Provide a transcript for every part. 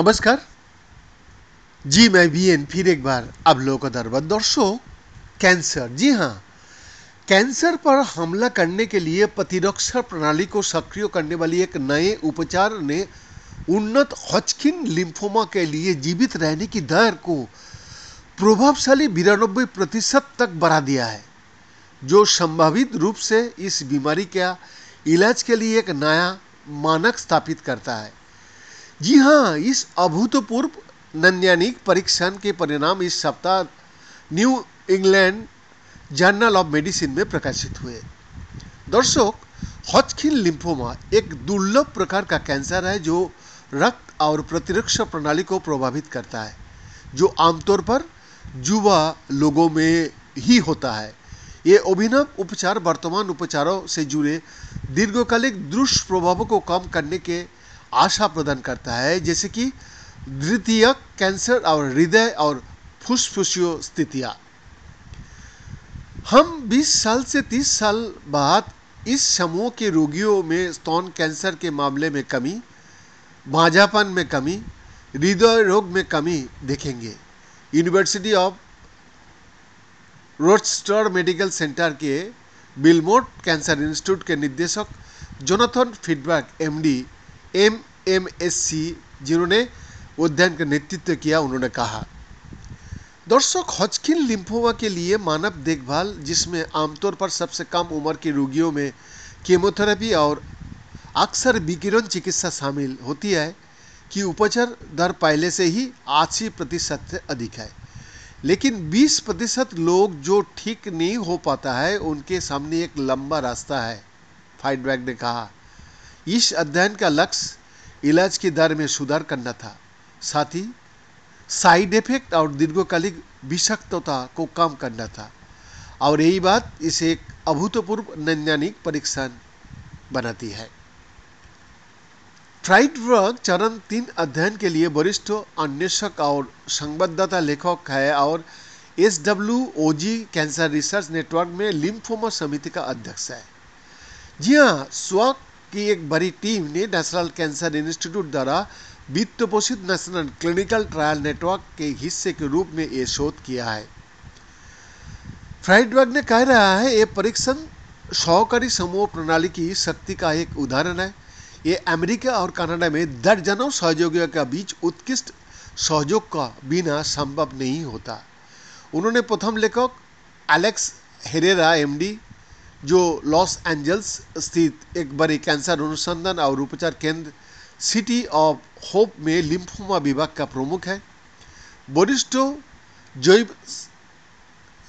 नमस्कार जी, मैं वीएन फिर एक बार आप लोगों का दरबार। दर्शक, कैंसर, जी हाँ, कैंसर पर हमला करने के लिए प्रतिरक्षा प्रणाली को सक्रिय करने वाली एक नए उपचार ने उन्नत हॉजकिन लिम्फोमा के लिए जीवित रहने की दर को प्रभावशाली 92% तक बढ़ा दिया है, जो संभावित रूप से इस बीमारी का इलाज के लिए एक नया मानक स्थापित करता है। जी हाँ, इस अभूतपूर्व वैज्ञानिक परीक्षण के परिणाम इस सप्ताह new England journal of medicine में प्रकाशित हुए। दर्शक, हॉजकिन लिम्फोमा एक दुर्लभ प्रकार का कैंसर है जो रक्त और प्रतिरक्षा प्रणाली को प्रभावित करता है, जो आमतौर पर युवा लोगों में ही होता है। ये अभिनव उपचार वर्तमान उपचारों से जुड़े दीर्घकालिक दुष्प्रभावों को कम करने के आशा प्रदान करता है, जैसे कि द्वितीयक कैंसर और हृदय और फुस्फुसियों स्थितियां। हम 20 साल से 30 साल बाद इस समूह के रोगियों में स्तन कैंसर के मामले में कमी, बांझापन में कमी, हृदय रोग में कमी देखेंगे। University of Rochester medical centre के बिलमोट कैंसर इंस्टीट्यूट के निदेशक जोनाथन फीडबैक एमडी एमएमएससी, जिन्होंने अध्ययन का नेतृत्व किया, उन्होंने कहा, दर्शक, हॉजकिन लिम्फोमा के लिए मानव देखभाल, जिसमें आमतौर पर सबसे कम उम्र के रोगियों में कीमोथेरेपी और अक्सर विकिरण चिकित्सा शामिल होती है, कि उपचार दर पहले से ही 80% से अधिक है। लेकिन 20% लोग जो ठीक नहीं हो पाता है, उनके सामने एक लंबा रास्ता है, फीडबैक ने कहा। इस अध्ययन का लक्ष्य इलाज की दर में सुधार करना था, साथ ही साइड इफेक्ट और दीर्घकालिक विषाक्तता को कम करना था, और यही बात इसे एक अभूतपूर्व वैज्ञानिक परीक्षण बनाती है। फ्राइडबर्ग चरण 3 अध्ययन के लिए वरिष्ठ अन्वेषक और संवाददाता लेखक है और SWOG कैंसर रिसर्च नेटवर्क में लिम्फोमा समिति का अध्यक्ष है। जी हाँ, स्वाक की एक बड़ी टीम ने नेशनल कैंसर इंस्टीट्यूट द्वारा वित्त पोषित नेशनल क्लिनिकल ट्रायल नेटवर्क के हिस्से के रूप में ये शोध किया है। फ्राइडबर्ग ने कह रहा है, ये परीक्षण सहकारी समूह प्रणाली की शक्ति का एक उदाहरण है। ये अमेरिका और कनाडा में दर्जनों सहयोगियों के बीच उत्कृष्ट सहयोग का बिना संभव नहीं होता। उन्होंने प्रथम लेखक एलेक्स हेरेरा एमडी, जो लॉस एंजल्स स्थित एक बड़े कैंसर अनुसंधान और उपचार केंद्र सिटी ऑफ होप में लिम्फोमा विभाग का प्रमुख है, वरिष्ठ जैव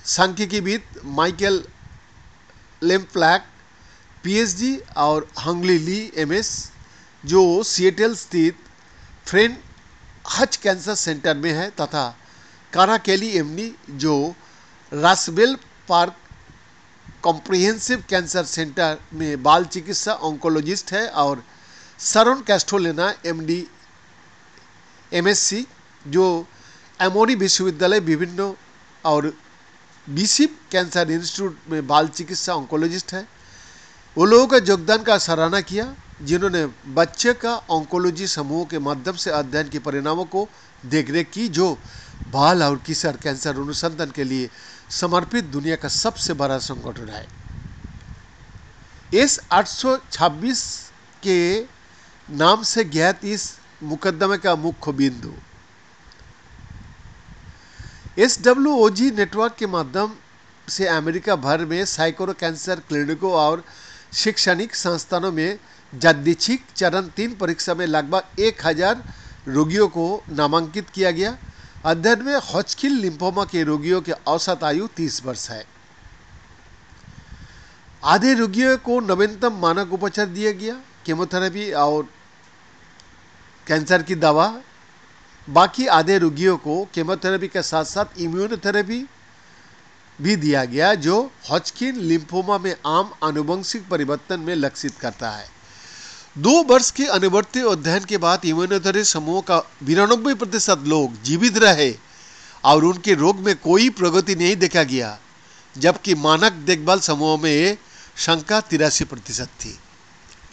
सांख्यिकीविद माइकल लेम्प्लैक पीएचडी और हंगली ली एमएस, जो सिएटल स्थित फ्रेंड हच कैंसर सेंटर में है, तथा कारा केली एमडी, जो रासबेल पार्क कॉम्प्रिहेंसिव कैंसर सेंटर में बाल चिकित्सा ऑन्कोलॉजिस्ट है, और सरन कैस्ट्रोलेना एमडी एमएससी, जो एमोरी विश्वविद्यालय विभिन्न और बिशिप कैंसर इंस्टीट्यूट में बाल चिकित्सा ऑन्कोलॉजिस्ट है। वो लोगों का योगदान का सराहना किया, जिन्होंने बच्चे का ऑन्कोलॉजी समूह के माध्यम से अध्ययन के परिणामों को देखरेख की, जो बाल और किशोर कैंसर अनुसंधान के लिए समर्पित दुनिया का सबसे बड़ा संगठन है। S-826 के नाम से ज्ञात इस मुकदमे का मुख्य बिंदु SWOG नेटवर्क के माध्यम से अमेरिका भर में सैकड़ों कैंसर क्लिनिकों और शैक्षणिक संस्थानों में यादृच्छिक चरण 3 परीक्षा में लगभग 1000 रोगियों को नामांकित किया गया। अध्ययन में हॉजकिन लिम्फोमा के रोगियों की औसत आयु 30 वर्ष है। आधे रोगियों को नवीनतम मानक उपचार दिया गया, कीमोथेरेपी और कैंसर की दवा। बाकी आधे रोगियों को कीमोथेरेपी के साथ साथ इम्यूनोथेरेपी भी दिया गया, जो हॉजकिन लिम्फोमा में आम आनुवंशिक परिवर्तन में लक्षित करता है। 2 वर्ष के अनुवर्ती अध्ययन के बाद इम्यूनोथेरेपी समूह का 92% लोग जीवित रहे और उनके रोग में कोई प्रगति नहीं देखा गया, जबकि मानक देखभाल समूह में ये संख्या 83% थी।